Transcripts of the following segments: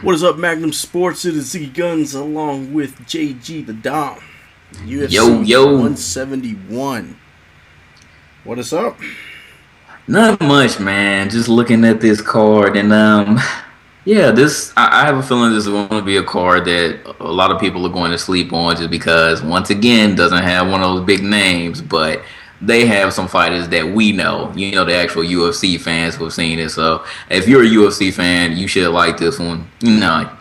What is up, Magnum Sports? It is Ziggy Guns along with JG the Dom. Yo, UFC yo. 171. What is up? Not much, man. Just looking at this card, and yeah, I have a feeling this is going to be a card that a lot of people are going to sleep on, just because once again doesn't have one of those big names, but they have some fighters that we know. You know, the actual UFC fans who have seen it. So if you're a UFC fan, you should like this one.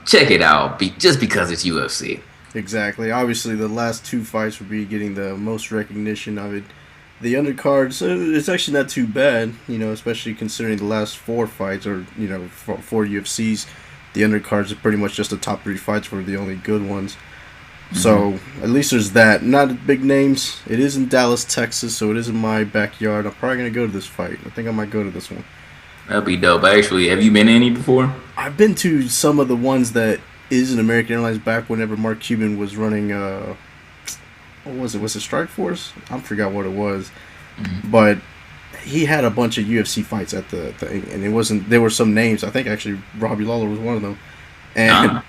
Check it out. Just because it's UFC. Exactly. Obviously, the last two fights will be getting the most recognition of it. The undercards, it's actually not too bad, especially considering the last four fights, or, four UFCs. The undercards are pretty much just the top three fights were the only good ones. Mm-hmm. So, at least there's that. Not big names. It is in Dallas, Texas, so it is in my backyard. I'm probably going to go to this fight. I think I might go to this one. That'd be dope. Actually, have you been to any before? I've been to some of the ones that is in American Airlines back whenever Mark Cuban was running, what was it? Was it Strike Force? I forgot what it was. Mm-hmm. But he had a bunch of UFC fights at the thing, and it wasn't. There were some names. I think actually Robbie Lawler was one of them, and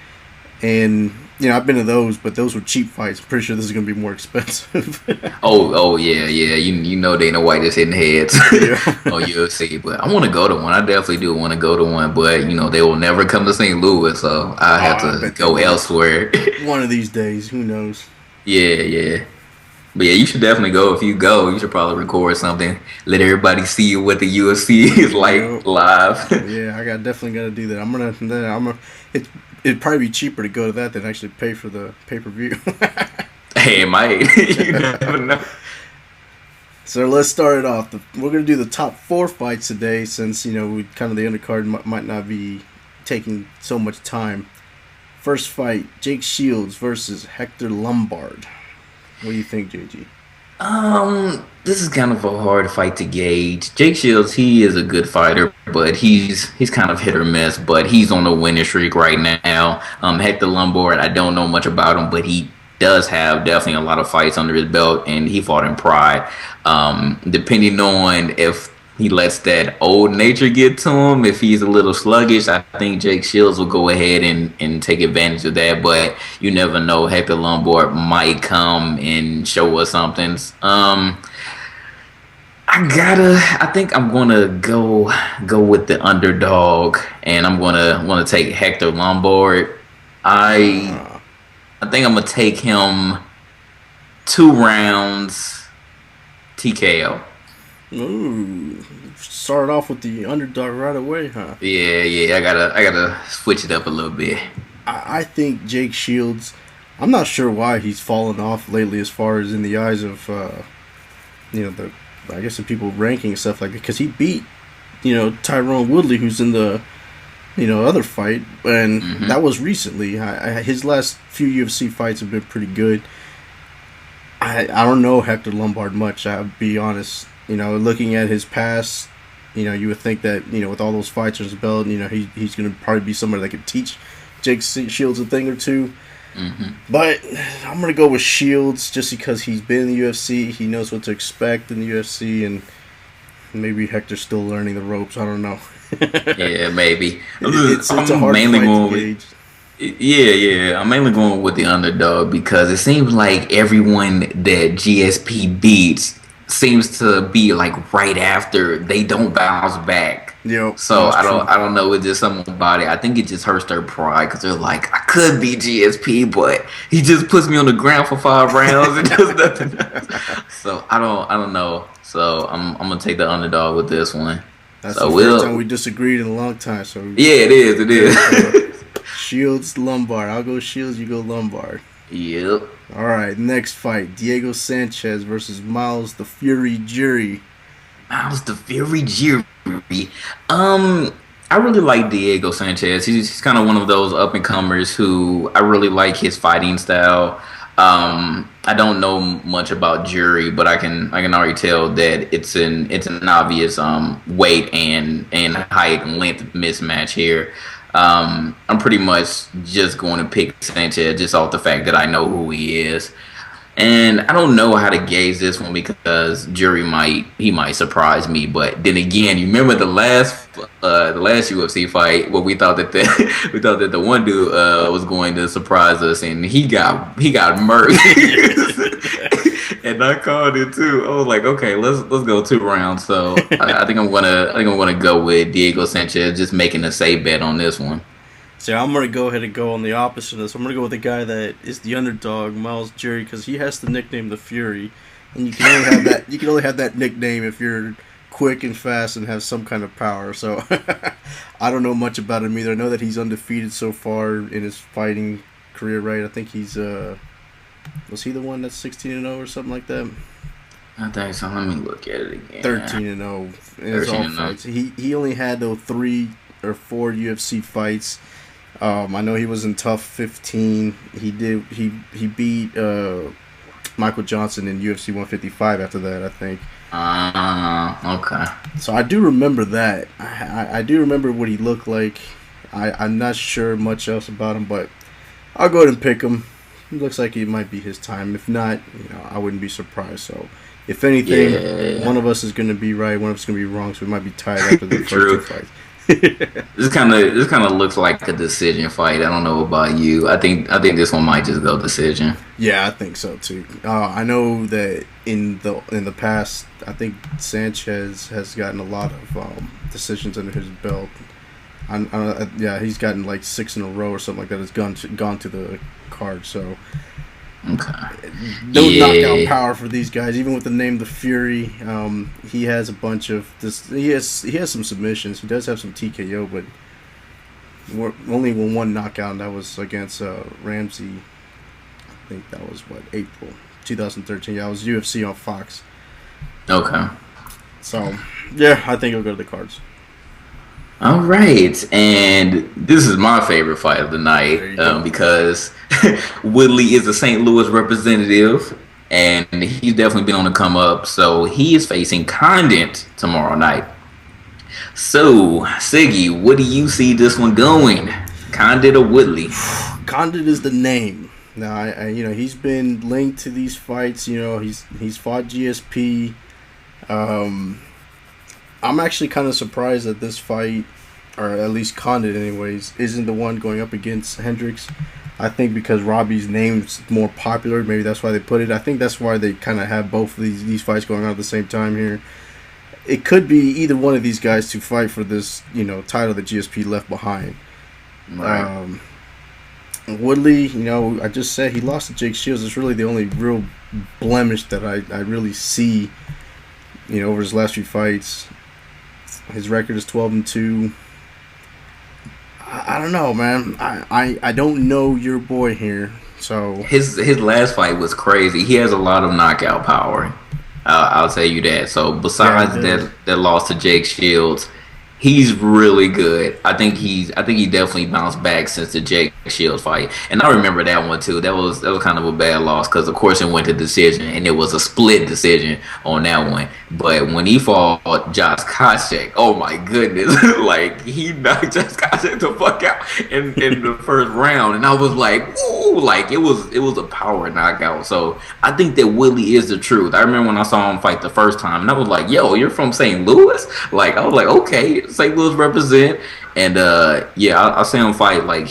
I've been to those, but those were cheap fights. I'm pretty sure this is going to be more expensive. oh yeah. You know Dana White is hitting heads on UFC, but I want to go to one. I definitely do want to go to one, but they will never come to St. Louis, so I have to go elsewhere. One of these days, who knows? Yeah. But yeah, you should definitely go. If you go, you should probably record something. Let everybody see what the UFC is like live. Yeah, definitely gotta do that. It'd probably be cheaper to go to that than actually pay for the pay-per-view. Hey, it might. You never know. So let's start it off. We're gonna do the top four fights today, since the undercard might not be taking so much time. First fight, Jake Shields versus Hector Lombard. What do you think, JG? This is kind of a hard fight to gauge. Jake Shields, he is a good fighter, but he's kind of hit or miss. But he's on a winning streak right now. Hector Lombard, I don't know much about him, but he does have definitely a lot of fights under his belt, and he fought in Pride. Depending on if he lets that old nature get to him, if he's a little sluggish, I think Jake Shields will go ahead and take advantage of that. But you never know. Hector Lombard might come and show us something. I think I'm gonna go with the underdog, and I'm gonna take Hector Lombard. I think I'm gonna take him 2 rounds TKO. Ooh, start off with the underdog right away, huh? Yeah. I gotta switch it up a little bit. I think Jake Shields, I'm not sure why he's fallen off lately as far as in the eyes of the people ranking and stuff like that, because he beat Tyron Woodley, who's in the other fight, and that was recently. His last few UFC fights have been pretty good. I don't know Hector Lombard much, I'll be honest. Looking at his past, you would think that, with all those fights on his belt, he's going to probably be somebody that could teach Jake Shields a thing or two. Mm-hmm. But I'm going to go with Shields just because he's been in the UFC. He knows what to expect in the UFC, and maybe Hector's still learning the ropes. I don't know. Yeah, maybe. It's a hard fight to gauge. Yeah. I'm mainly going with the underdog because it seems like everyone that GSP beats seems to be like right after they don't bounce back. Yep, so I don't know. It's just something about it. I think it just hurts their pride because they're like, I could be GSP, but he just puts me on the ground for 5 rounds and does nothing else. So I don't know. So I'm gonna take the underdog with this one. That's the first time we disagreed in a long time. So yeah, it is. Shields, Lombard. I'll go Shields. You go Lombard. Yep. All right, next fight: Diego Sanchez versus Myles the Fury Jury. Myles the Fury Jury. I really like Diego Sanchez. He's kind of one of those up and comers who I really like his fighting style. I don't know much about Jury, but I can already tell that it's an obvious weight and height and length mismatch here. I'm pretty much just going to pick Sanchez just off the fact that I know who he is. And I don't know how to gauge this one because jury might surprise me. But then again, you remember the last UFC fight where we thought that the we thought that the one dude was going to surprise us, and he got murked. And I called it too. I was like, okay, let's go 2 rounds. So I think I'm gonna go with Diego Sanchez, just making a safe bet on this one. So I'm gonna go ahead and go on the opposite of this. I'm gonna go with the guy that is the underdog, Myles Jury, because he has the nickname the Fury, and you can only have that. You can only have that nickname if you're quick and fast and have some kind of power. So I don't know much about him either. I know that he's undefeated so far in his fighting career. Right? I think he's was he the one that's 16-0 or something like that? I think so. Let me look at it again. 13-0 in his all fights. He only had though 3 or 4 UFC fights. I know he was in Tough 15. He beat Michael Johnson in UFC 155 after that, I think. Okay. So I do remember that. I do remember what he looked like. I'm not sure much else about him, but I'll go ahead and pick him. It looks like it might be his time. If not, I wouldn't be surprised. So, if anything, one of us is going to be right, one of us is going to be wrong. So we might be tied after the first 2 fights. This kind of looks like a decision fight. I don't know about you. I think this one might just go decision. Yeah, I think so too. I know that in the past, I think Sanchez has gotten a lot of decisions under his belt. Yeah, he's gotten like 6 in a row or something like that. Has gone to the card. So okay. No knockout power for these guys. Even with the name the Fury, he has a bunch of this. He has some submissions. He does have some TKO, but only one knockout, and that was against Ramsey. I think that was April 2013. Yeah, it was UFC on Fox. Okay. So yeah, I think he'll go to the cards. All right, and this is my favorite fight of the night because Woodley is a St. Louis representative, and he's definitely been on the come up. So he is facing Condit tomorrow night. So Siggy, what do you see this one going? Condit or Woodley? Condit is the name. Now, I he's been linked to these fights. He's fought GSP. I'm actually kind of surprised that this fight, or at least Condit anyways, isn't the one going up against Hendricks. I think because Robbie's name's more popular, maybe that's why they put it. I think that's why they kind of have both of these fights going on at the same time here. It could be either one of these guys to fight for this, title that GSP left behind. Right. Woodley, I just said he lost to Jake Shields. It's really the only real blemish that I really see, over his last few fights. His record is 12-2. I don't know, man. I don't know your boy here. So his last fight was crazy. He has a lot of knockout power. I'll tell you that. So besides that loss to Jake Shields, he's really good. I think he definitely bounced back since the Jake Shields fight. And I remember that one too. That was kind of a bad loss because of course it went to decision and it was a split decision on that one. But when he fought Josh Koscheck, oh my goodness, like he knocked Josh Koscheck the fuck out in the first round, and I was like, ooh, like it was a power knockout. So I think that Woodley is the truth. I remember when I saw him fight the first time, and I was like, yo, you're from St. Louis? Like I was like, okay. St. Louis represent, and I see him fight. Like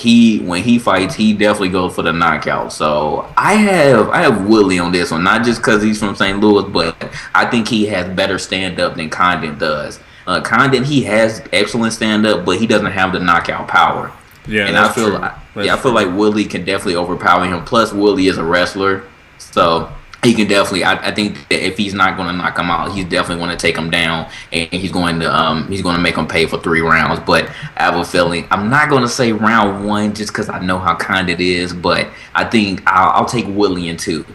when he fights, he definitely goes for the knockout. So I have Woodley on this one, not just because he's from St. Louis, but I think he has better stand up than Condit does. Condit, he has excellent stand up, but he doesn't have the knockout power. Yeah, and I feel like Woodley can definitely overpower him. Plus, Woodley is a wrestler, so he can definitely. I think that if he's not going to knock him out, he's definitely going to take him down, and he's going to make him pay for 3 rounds. But I have a feeling I'm not going to say round 1 just because I know how Condit is, but I think I'll take Woodley in 2.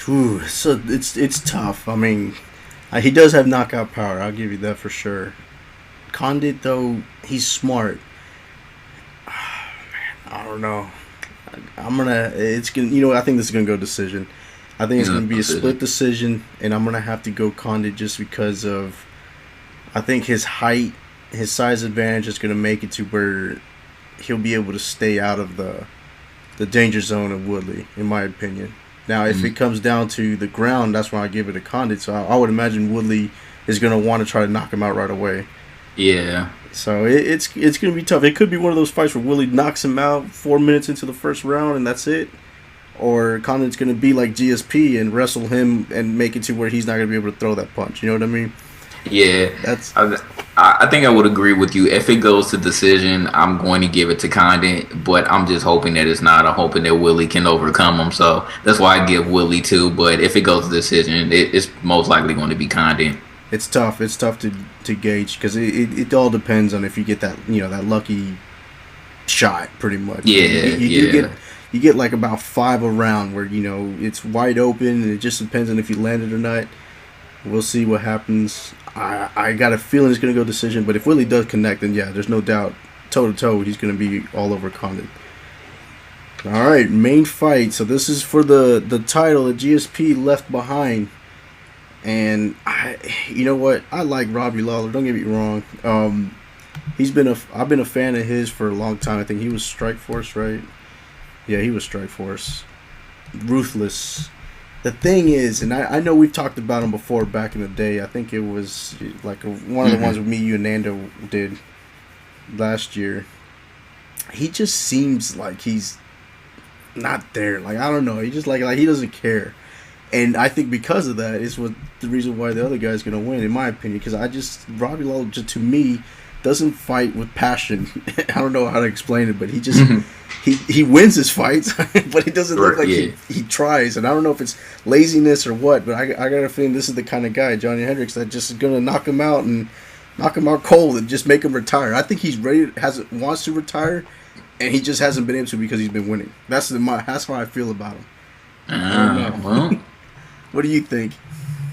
Ooh, so it's tough. I mean, he does have knockout power. I'll give you that for sure. Condit though, he's smart. I don't know. I think this is gonna go decision. I think it's gonna be a split decision, and I'm gonna have to go Condit just because of, I think his height, his size advantage is gonna make it to where he'll be able to stay out of the danger zone of Woodley, in my opinion. Now, if it comes down to the ground, that's when I give it to Condit. So I would imagine Woodley is going to want to try to knock him out right away. Yeah. So it's going to be tough. It could be one of those fights where Woodley knocks him out 4 minutes into the first round and that's it. Or Condit's going to be like GSP and wrestle him and make it to where he's not going to be able to throw that punch. You know what I mean? Yeah. I think I would agree with you. If it goes to decision, I'm going to give it to Condit, but I'm just hoping that it's not. I'm hoping that Willie can overcome him. So that's why I give Willie 2. But if it goes to decision, it's most likely going to be Condit. It's tough. It's tough to gauge because it all depends on if you get that that lucky shot, pretty much. Yeah, you get like about 5 around where it's wide open, and it just depends on if you land it or not. We'll see what happens. I got a feeling it's going to go decision, but if Willie does connect, then yeah, there's no doubt, toe-to-toe, he's going to be all over Condit. All right, main fight. So this is for the title that GSP left behind. And you know what? I like Robbie Lawler. Don't get me wrong. I've been a fan of his for a long time. I think he was Strikeforce, right? Yeah, he was Strikeforce. Ruthless. The thing is, and I know we've talked about him before back in the day. I think it was like one of the ones with me, you, and Nando did last year. He just seems like he's not there. Like, I don't know. He just like he doesn't care. And I think because of that is the reason why the other guy's going to win, in my opinion. Because Robbie Lawler, to me, doesn't fight with passion. I don't know how to explain it, but he just he wins his fights, but it doesn't look like he tries. And I don't know if it's laziness or what, but I got a feeling this is the kind of guy, Johny Hendricks, that just is going to knock him out cold and just make him retire. I think he's ready, wants to retire, and he just hasn't been able to because he's been winning. That's how I feel about him. Well. What do you think?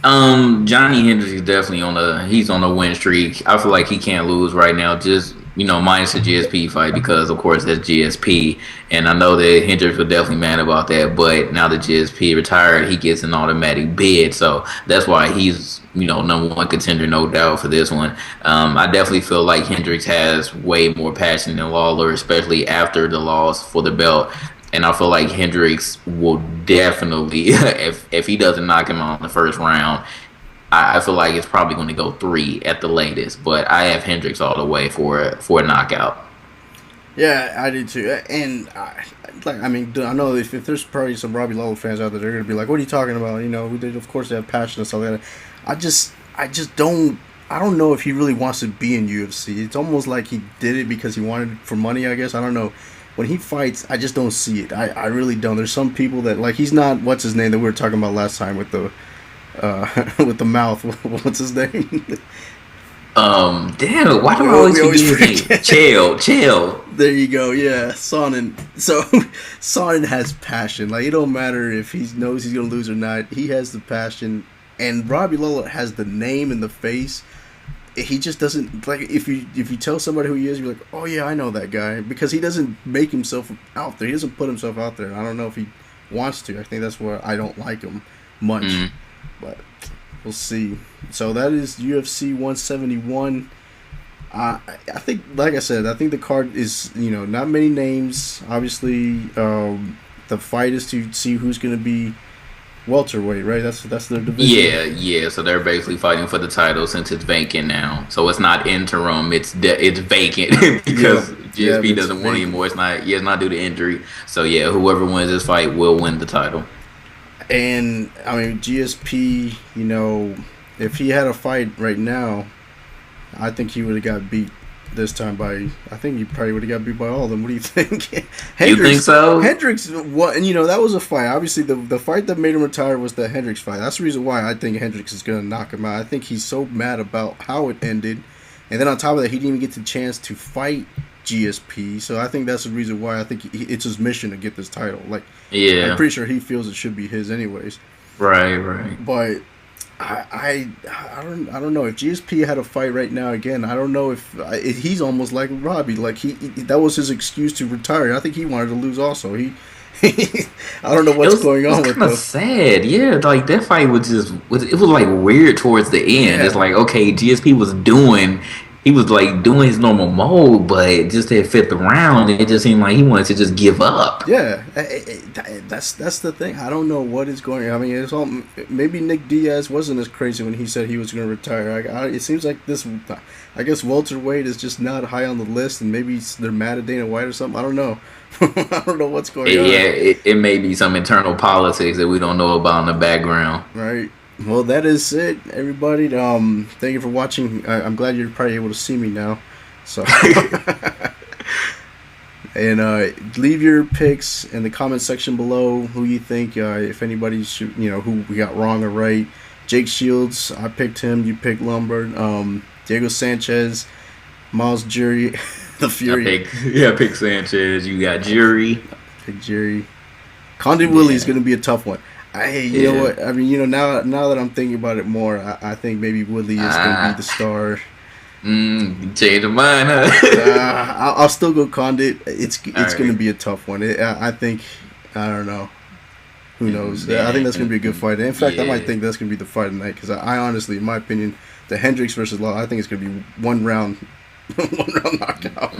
Johny Hendricks is definitely on a win streak. I feel like he can't lose right now. Just minus the GSP fight because of course that's GSP, and I know that Hendricks was definitely mad about that. But now that GSP retired, he gets an automatic bid, so that's why he's number one contender, no doubt, for this one. I definitely feel like Hendricks has way more passion than Lawler, especially after the loss for the belt. And I feel like Hendricks will definitely, if he doesn't knock him out in the first round, I feel like it's probably going to go 3 at the latest. But I have Hendricks all the way for a knockout. Yeah, I do too. And I know if there's probably some Robbie Lawler fans out there, they're going to be like, "What are you talking about?" Of course they have passion and stuff like that. I just don't. I don't know if he really wants to be in UFC. It's almost like he did it because he wanted it for money, I guess. I don't know. When he fights, I just don't see it. I really don't. There's some people that, like, he's not, what's his name that we were talking about last time with the with the mouth. What's his name? Damn, why do I always forget his name? Chael. There you go, yeah. Sonnen. So, Sonnen has passion. Like, it don't matter if he knows he's going to lose or not. He has the passion. And Robbie Lawler has the name and the face. He just doesn't, like, if you tell somebody who he is, you're like, oh yeah, I know that guy, because he doesn't make himself out there. He doesn't put himself out there. I don't know if he wants to. I think that's where I don't like him much, but we'll see. So that is UFC 171. I think, like I said, I think the card is, not many names. Obviously, the fight is to see who's going to be welterweight, right? That's their division. Yeah. So they're basically fighting for the title since it's vacant now. So it's not interim; it's vacant because GSP doesn't want anymore. It's not due to injury. So yeah, whoever wins this fight will win the title. And I mean, GSP, if he had a fight right now, I think he would have got beat this time by. I think he probably would have got beat by all of them. What do you think? You think so? Hendricks, what? And that was a fight. Obviously, the fight that made him retire was the Hendricks fight. That's the reason why I think Hendricks is going to knock him out. I think he's so mad about how it ended, and then on top of that, he didn't even get the chance to fight GSP. So I think that's the reason why I think it's his mission to get this title. Like, I'm pretty sure he feels it should be his anyways. Right. But I don't know if GSP had a fight right now again. I don't know if he's almost like Robbie. Like that was his excuse to retire. I think he wanted to lose also. I don't know what's going on with him. It was sad. Yeah, like that fight was like weird towards the end. Yeah. It's like, okay, GSP was doing he was like doing his normal mode, but just that fifth round, it just seemed like he wanted to just give up. Yeah, that's the thing. I don't know what is going on. I mean, it's all maybe Nick Diaz wasn't as crazy when he said he was going to retire. It seems like this. I guess welterweight is just not high on the list, and maybe they're mad at Dana White or something. I don't know. I don't know what's going on. Yeah, it may be some internal politics that we don't know about in the background. Right. Well, that is it, everybody. Thank you for watching. I'm glad you're probably able to see me now. So. And leave your picks in the comment section below. Who you think, if anybody should, who we got wrong or right. Jake Shields, I picked him. You picked Lombard. Diego Sanchez, Myles Jury, the Fury. I picked Sanchez. You got Jury. Pick Jury. Condit Willie is going to be a tough one. You know what? I mean, now that I'm thinking about it more, I think maybe Woodley is going to be the star. Change your mind, huh? I'll still go Condit. It's right. going to be a tough one. I think, I don't know. Who knows? Yeah. I think that's going to be a good fight. In fact, I might think that's going to be the fight of the night because I honestly, in my opinion, the Hendricks versus Lawler, I think it's going to be one round knockout.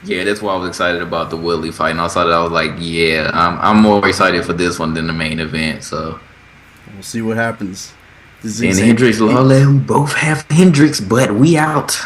Yeah, that's why I was excited about the Woodley fight. And I saw that, I was like, yeah, I'm more excited for this one than the main event. So we'll see what happens. And Hendricks, Lawler, we both have Hendricks, but we out.